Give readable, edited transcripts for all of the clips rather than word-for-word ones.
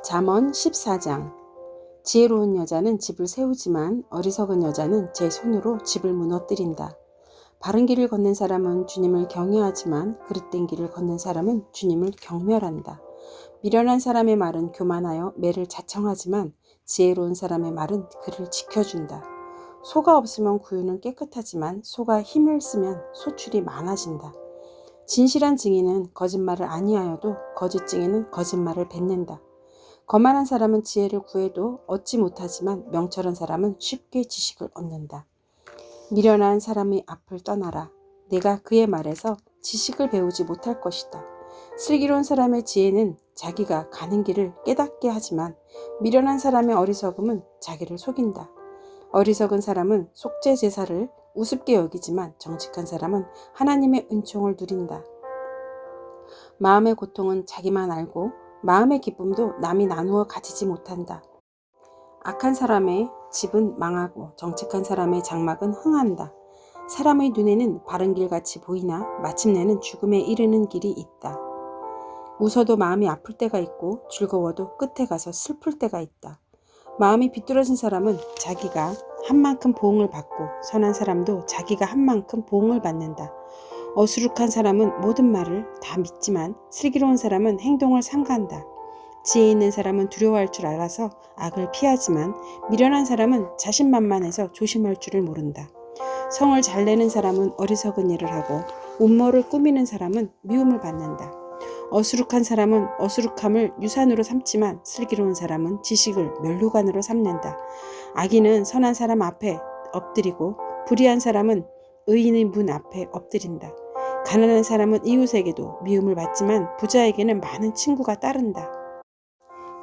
잠언 14장. 지혜로운 여자는 집을 세우지만 어리석은 여자는 제 손으로 집을 무너뜨린다. 바른 길을 걷는 사람은 주님을 경외하지만 그릇된 길을 걷는 사람은 주님을 경멸한다. 미련한 사람의 말은 교만하여 매를 자청하지만 지혜로운 사람의 말은 그를 지켜준다. 소가 없으면 구유는 깨끗하지만 소가 힘을 쓰면 소출이 많아진다. 진실한 증인은 거짓말을 아니하여도 거짓 증인은 거짓말을 뱉는다. 거만한 사람은 지혜를 구해도 얻지 못하지만 명철한 사람은 쉽게 지식을 얻는다. 미련한 사람의 앞을 떠나라. 내가 그의 말에서 지식을 배우지 못할 것이다. 슬기로운 사람의 지혜는 자기가 가는 길을 깨닫게 하지만 미련한 사람의 어리석음은 자기를 속인다. 어리석은 사람은 속죄 제사를 우습게 여기지만 정직한 사람은 하나님의 은총을 누린다. 마음의 고통은 자기만 알고 마음의 기쁨도 남이 나누어 가지지 못한다. 악한 사람의 집은 망하고 정직한 사람의 장막은 흥한다. 사람의 눈에는 바른 길같이 보이나 마침내는 죽음에 이르는 길이 있다. 웃어도 마음이 아플 때가 있고 즐거워도 끝에 가서 슬플 때가 있다. 마음이 비뚤어진 사람은 자기가 한 만큼 보응을 받고 선한 사람도 자기가 한 만큼 보응을 받는다. 어수룩한 사람은 모든 말을 다 믿지만 슬기로운 사람은 행동을 삼가한다. 지혜 있는 사람은 두려워할 줄 알아서 악을 피하지만 미련한 사람은 자신만만해서 조심할 줄을 모른다. 성을 잘 내는 사람은 어리석은 일을 하고 음모를 꾸미는 사람은 미움을 받는다. 어수룩한 사람은 어수룩함을 유산으로 삼지만 슬기로운 사람은 지식을 면류관으로 삼는다. 악인은 선한 사람 앞에 엎드리고 불의한 사람은 의인의 문 앞에 엎드린다. 가난한 사람은 이웃에게도 미움을 받지만 부자에게는 많은 친구가 따른다.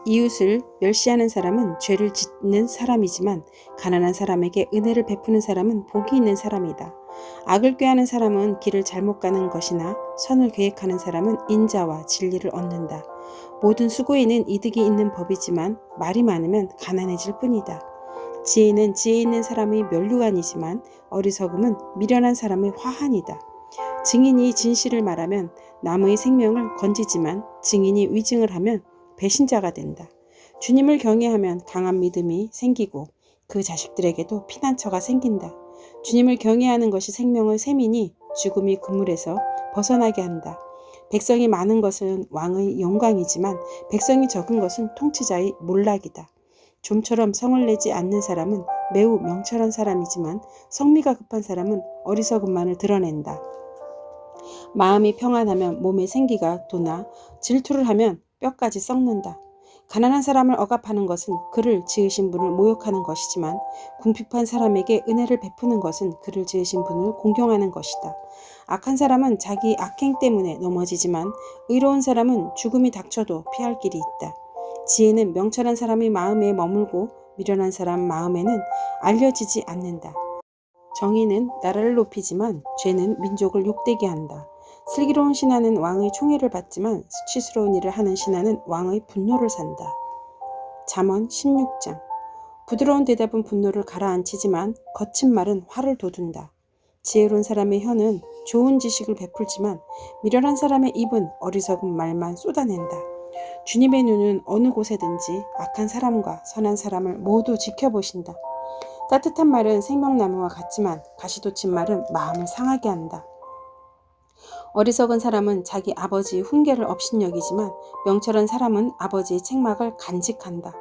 이웃을 멸시하는 사람은 죄를 짓는 사람이지만 가난한 사람에게 은혜를 베푸는 사람은 복이 있는 사람이다. 악을 꾀하는 사람은 길을 잘못 가는 것이나 선을 계획하는 사람은 인자와 진리를 얻는다. 모든 수고에는 이득이 있는 법이지만 말이 많으면 가난해질 뿐이다. 지혜는 지혜 있는 사람의 면류관이지만 어리석음은 미련한 사람의 화환이다. 증인이 진실을 말하면 남의 생명을 건지지만 증인이 위증을 하면 배신자가 된다. 주님을 경외하면 강한 믿음이 생기고 그 자식들에게도 피난처가 생긴다. 주님을 경외하는 것이 생명의 셈이니 죽음이 그물에서 벗어나게 한다. 백성이 많은 것은 왕의 영광이지만 백성이 적은 것은 통치자의 몰락이다. 좀처럼 성을 내지 않는 사람은 매우 명철한 사람이지만 성미가 급한 사람은 어리석음만을 드러낸다. 마음이 평안하면 몸의 생기가 돋아 질투를 하면 뼈까지 썩는다. 가난한 사람을 억압하는 것은 그를 지으신 분을 모욕하는 것이지만 궁핍한 사람에게 은혜를 베푸는 것은 그를 지으신 분을 공경하는 것이다. 악한 사람은 자기 악행 때문에 넘어지지만 의로운 사람은 죽음이 닥쳐도 피할 길이 있다. 지혜는 명철한 사람의 마음에 머물고 미련한 사람 마음에는 알려지지 않는다. 정의는 나라를 높이지만 죄는 민족을 욕되게 한다. 슬기로운 신하는 왕의 총애를 받지만 수치스러운 일을 하는 신하는 왕의 분노를 산다. 잠언 16장. 부드러운 대답은 분노를 가라앉히지만 거친 말은 화를 돋운다. 지혜로운 사람의 혀는 좋은 지식을 베풀지만 미련한 사람의 입은 어리석은 말만 쏟아낸다. 주님의 눈은 어느 곳에든지 악한 사람과 선한 사람을 모두 지켜보신다. 따뜻한 말은 생명나무와 같지만 가시돋친 말은 마음을 상하게 한다. 어리석은 사람은 자기 아버지의 훈계를 업신여기지만 명철한 사람은 아버지의 책망을 간직한다.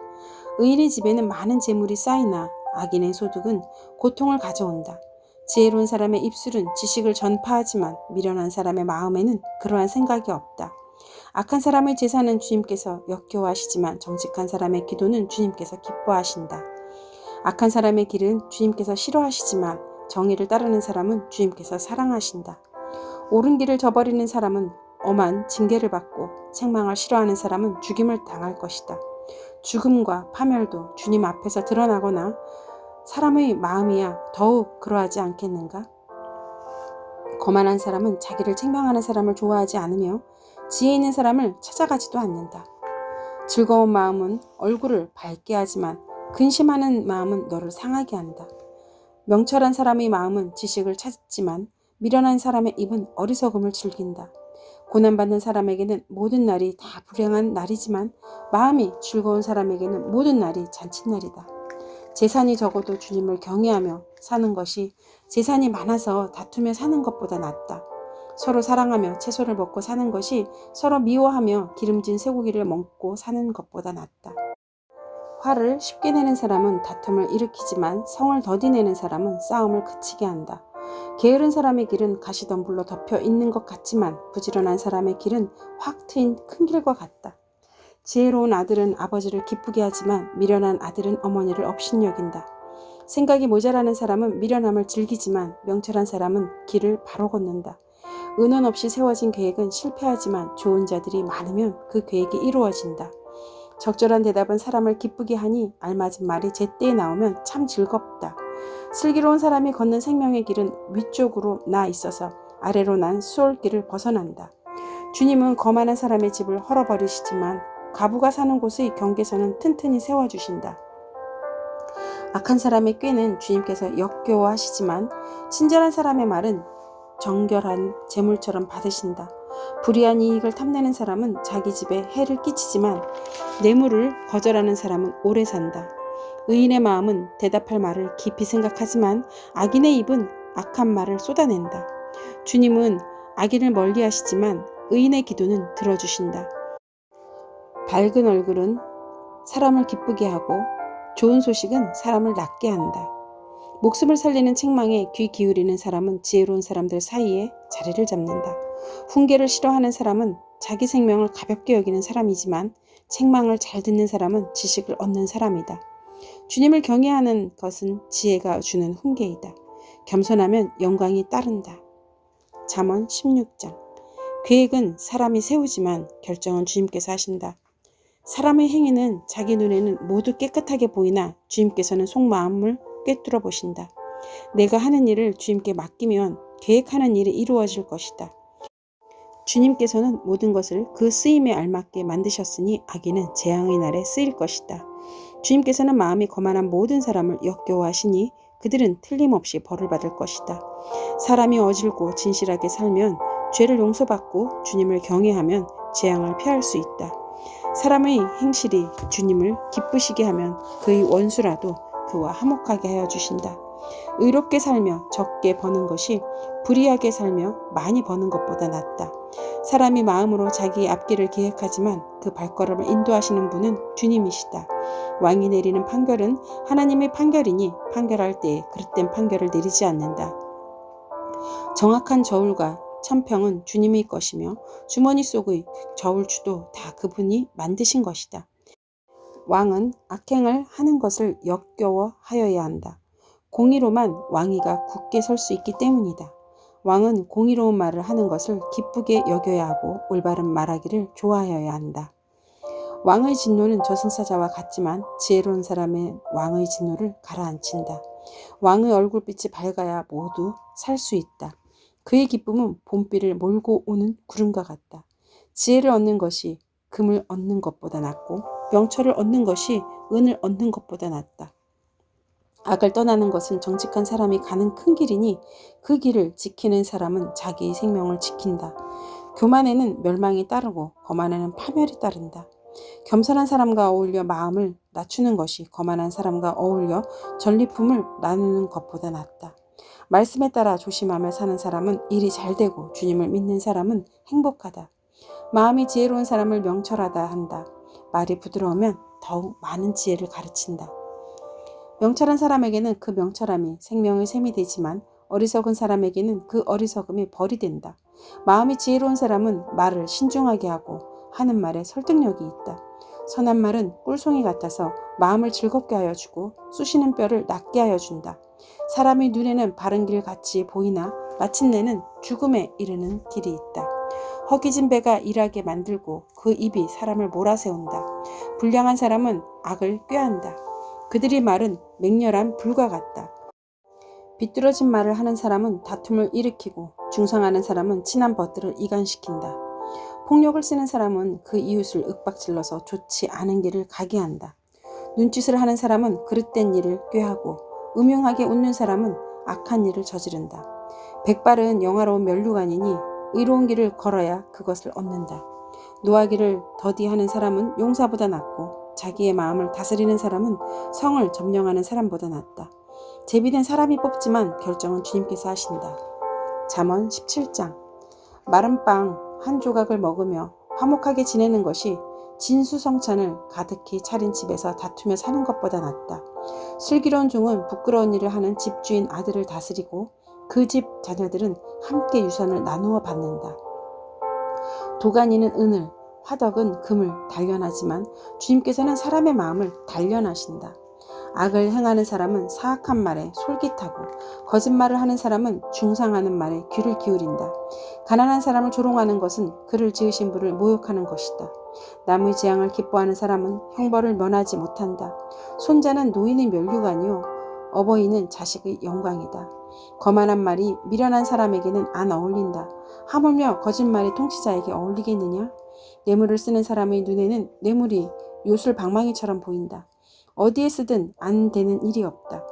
의인의 집에는 많은 재물이 쌓이나 악인의 소득은 고통을 가져온다. 지혜로운 사람의 입술은 지식을 전파하지만 미련한 사람의 마음에는 그러한 생각이 없다. 악한 사람의 제사는 주님께서 역겨워하시지만 정직한 사람의 기도는 주님께서 기뻐하신다. 악한 사람의 길은 주님께서 싫어하시지만 정의를 따르는 사람은 주님께서 사랑하신다. 옳은 길을 저버리는 사람은 엄한 징계를 받고 책망을 싫어하는 사람은 죽임을 당할 것이다. 죽음과 파멸도 주님 앞에서 드러나거나 사람의 마음이야 더욱 그러하지 않겠는가? 거만한 사람은 자기를 책망하는 사람을 좋아하지 않으며 지혜 있는 사람을 찾아가지도 않는다. 즐거운 마음은 얼굴을 밝게 하지만 근심하는 마음은 너를 상하게 한다. 명철한 사람의 마음은 지식을 찾지만 미련한 사람의 입은 어리석음을 즐긴다. 고난받는 사람에게는 모든 날이 다 불행한 날이지만 마음이 즐거운 사람에게는 모든 날이 잔칫날이다. 재산이 적어도 주님을 경외하며 사는 것이 재산이 많아서 다투며 사는 것보다 낫다. 서로 사랑하며 채소를 먹고 사는 것이 서로 미워하며 기름진 쇠고기를 먹고 사는 것보다 낫다. 화를 쉽게 내는 사람은 다툼을 일으키지만 성을 더디 내는 사람은 싸움을 그치게 한다. 게으른 사람의 길은 가시덤불로 덮여 있는 것 같지만 부지런한 사람의 길은 확 트인 큰 길과 같다. 지혜로운 아들은 아버지를 기쁘게 하지만 미련한 아들은 어머니를 업신여긴다. 생각이 모자라는 사람은 미련함을 즐기지만 명철한 사람은 길을 바로 걷는다. 의논 없이 세워진 계획은 실패하지만 좋은 자들이 많으면 그 계획이 이루어진다. 적절한 대답은 사람을 기쁘게 하니 알맞은 말이 제때에 나오면 참 즐겁다. 슬기로운 사람이 걷는 생명의 길은 위쪽으로 나 있어서 아래로 난 수월길을 벗어난다. 주님은 거만한 사람의 집을 헐어버리시지만 과부가 사는 곳의 경계선은 튼튼히 세워주신다. 악한 사람의 꾀는 주님께서 역겨워하시지만 친절한 사람의 말은 정결한 재물처럼 받으신다. 불의한 이익을 탐내는 사람은 자기 집에 해를 끼치지만 뇌물을 거절하는 사람은 오래 산다. 의인의 마음은 대답할 말을 깊이 생각하지만 악인의 입은 악한 말을 쏟아낸다. 주님은 악인을 멀리하시지만 의인의 기도는 들어주신다. 밝은 얼굴은 사람을 기쁘게 하고 좋은 소식은 사람을 낫게 한다. 목숨을 살리는 책망에 귀 기울이는 사람은 지혜로운 사람들 사이에 자리를 잡는다. 훈계를 싫어하는 사람은 자기 생명을 가볍게 여기는 사람이지만 책망을 잘 듣는 사람은 지식을 얻는 사람이다. 주님을 경외하는 것은 지혜가 주는 훈계이다. 겸손하면 영광이 따른다. 잠언 16장. 계획은 사람이 세우지만 결정은 주님께서 하신다. 사람의 행위는 자기 눈에는 모두 깨끗하게 보이나 주님께서는 속마음을 꿰뚫어 보신다. 내가 하는 일을 주님께 맡기면 계획하는 일이 이루어질 것이다. 주님께서는 모든 것을 그 쓰임에 알맞게 만드셨으니 악인은 재앙의 날에 쓰일 것이다. 주님께서는 마음이 거만한 모든 사람을 역겨워하시니 그들은 틀림없이 벌을 받을 것이다. 사람이 어질고 진실하게 살면 죄를 용서받고 주님을 경외하면 재앙을 피할 수 있다. 사람의 행실이 주님을 기쁘시게 하면 그의 원수라도 그와 화목하게 하여 주신다. 의롭게 살며 적게 버는 것이 불의하게 살며 많이 버는 것보다 낫다. 사람이 마음으로 자기의 앞길을 계획하지만 그 발걸음을 인도하시는 분은 주님이시다. 왕이 내리는 판결은 하나님의 판결이니 판결할 때에 그릇된 판결을 내리지 않는다. 정확한 저울과 천평은 주님의 것이며 주머니 속의 저울추도 다 그분이 만드신 것이다. 왕은 악행을 하는 것을 역겨워하여야 한다. 공의로만 왕위가 굳게 설 수 있기 때문이다. 왕은 공의로운 말을 하는 것을 기쁘게 여겨야 하고 올바른 말하기를 좋아하여야 한다. 왕의 진노는 저승사자와 같지만 지혜로운 사람의 왕의 진노를 가라앉힌다. 왕의 얼굴빛이 밝아야 모두 살 수 있다. 그의 기쁨은 봄비를 몰고 오는 구름과 같다. 지혜를 얻는 것이 금을 얻는 것보다 낫고 명철을 얻는 것이 은을 얻는 것보다 낫다. 악을 떠나는 것은 정직한 사람이 가는 큰 길이니 그 길을 지키는 사람은 자기의 생명을 지킨다. 교만에는 멸망이 따르고 거만에는 파멸이 따른다. 겸손한 사람과 어울려 마음을 낮추는 것이 거만한 사람과 어울려 전리품을 나누는 것보다 낫다. 말씀에 따라 조심하며 사는 사람은 일이 잘 되고 주님을 믿는 사람은 행복하다. 마음이 지혜로운 사람을 명철하다 한다. 말이 부드러우면 더욱 많은 지혜를 가르친다. 명철한 사람에게는 그 명철함이 생명의 샘이 되지만 어리석은 사람에게는 그 어리석음이 벌이 된다. 마음이 지혜로운 사람은 말을 신중하게 하고 하는 말에 설득력이 있다. 선한 말은 꿀송이 같아서 마음을 즐겁게 하여 주고 쑤시는 뼈를 낫게 하여 준다. 사람의 눈에는 바른 길 같이 보이나 마침내는 죽음에 이르는 길이 있다. 허기진 배가 일하게 만들고 그 입이 사람을 몰아세운다. 불량한 사람은 악을 꾀한다. 그들의 말은 맹렬한 불과 같다. 비뚤어진 말을 하는 사람은 다툼을 일으키고 중상하는 사람은 친한 벗들을 이간시킨다. 폭력을 쓰는 사람은 그 이웃을 윽박질러서 좋지 않은 길을 가게 한다. 눈짓을 하는 사람은 그릇된 일을 꾀하고 음흉하게 웃는 사람은 악한 일을 저지른다. 백발은 영화로운 면류관이니 의로운 길을 걸어야 그것을 얻는다. 노하기를 더디하는 사람은 용사보다 낫고 자기의 마음을 다스리는 사람은 성을 점령하는 사람보다 낫다. 제비는 사람이 뽑지만 결정은 주님께서 하신다. 잠언 17장. 마른 빵 한 조각을 먹으며 화목하게 지내는 것이 진수성찬을 가득히 차린 집에서 다투며 사는 것보다 낫다. 슬기로운 종은 부끄러운 일을 하는 집주인 아들을 다스리고 그 집 자녀들은 함께 유산을 나누어 받는다. 도가니는 은을, 화덕은 금을 단련하지만 주님께서는 사람의 마음을 단련하신다. 악을 행하는 사람은 사악한 말에 솔깃하고 거짓말을 하는 사람은 중상하는 말에 귀를 기울인다. 가난한 사람을 조롱하는 것은 그를 지으신 분을 모욕하는 것이다. 남의 재앙을 기뻐하는 사람은 형벌을 면하지 못한다. 손자는 노인의 면류관이요 어버이는 자식의 영광이다. 거만한 말이 미련한 사람에게는 안 어울린다. 하물며 거짓말이 통치자에게 어울리겠느냐? 뇌물을 쓰는 사람의 눈에는 뇌물이 요술 방망이처럼 보인다. 어디에 쓰든 안 되는 일이 없다.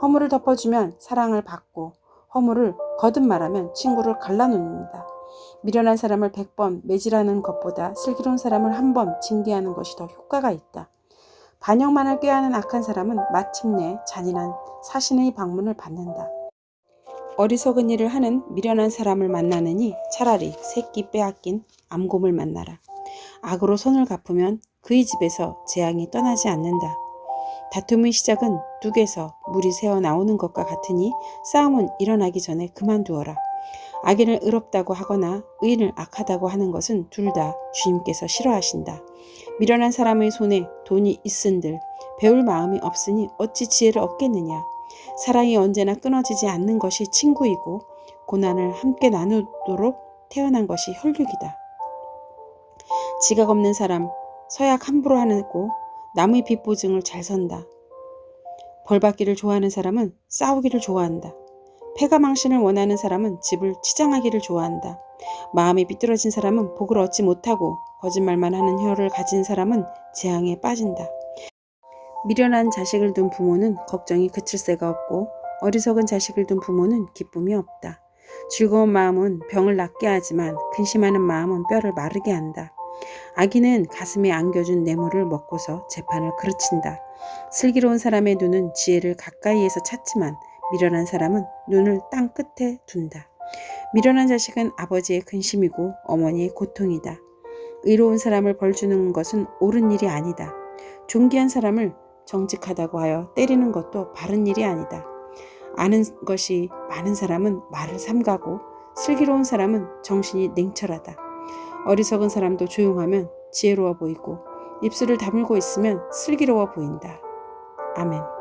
허물을 덮어주면 사랑을 받고 허물을 거듭 말하면 친구를 갈라놓는다. 미련한 사람을 100번 매질하는 것보다 슬기로운 사람을 한 번 징계하는 것이 더 효과가 있다. 반역만을 꾀하는 악한 사람은 마침내 잔인한 사신의 방문을 받는다. 어리석은 일을 하는 미련한 사람을 만나느니 차라리 새끼 빼앗긴 암곰을 만나라. 악으로 손을 갚으면 그의 집에서 재앙이 떠나지 않는다. 다툼의 시작은 뚝에서 물이 새어 나오는 것과 같으니 싸움은 일어나기 전에 그만두어라. 악인을 의롭다고 하거나 의인을 악하다고 하는 것은 둘 다 주님께서 싫어하신다. 미련한 사람의 손에 돈이 있은들 배울 마음이 없으니 어찌 지혜를 얻겠느냐. 사랑이 언제나 끊어지지 않는 것이 친구이고 고난을 함께 나누도록 태어난 것이 혈육이다. 지각 없는 사람 서약 함부로 하고 남의 빚보증을 잘 선다. 벌받기를 좋아하는 사람은 싸우기를 좋아한다. 패가망신을 원하는 사람은 집을 치장하기를 좋아한다. 마음이 비뚤어진 사람은 복을 얻지 못하고 거짓말만 하는 혀를 가진 사람은 재앙에 빠진다. 미련한 자식을 둔 부모는 걱정이 그칠 새가 없고 어리석은 자식을 둔 부모는 기쁨이 없다. 즐거운 마음은 병을 낫게 하지만 근심하는 마음은 뼈를 마르게 한다. 악인은 가슴에 안겨준 뇌물을 먹고서 재판을 그르친다. 슬기로운 사람의 눈은 지혜를 가까이에서 찾지만 미련한 사람은 눈을 땅 끝에 둔다. 미련한 자식은 아버지의 근심이고 어머니의 고통이다. 의로운 사람을 벌주는 것은 옳은 일이 아니다. 존귀한 사람을 정직하다고 하여 때리는 것도 바른 일이 아니다. 아는 것이 많은 사람은 말을 삼가고 슬기로운 사람은 정신이 냉철하다. 어리석은 사람도 조용하면 지혜로워 보이고 입술을 다물고 있으면 슬기로워 보인다. 아멘.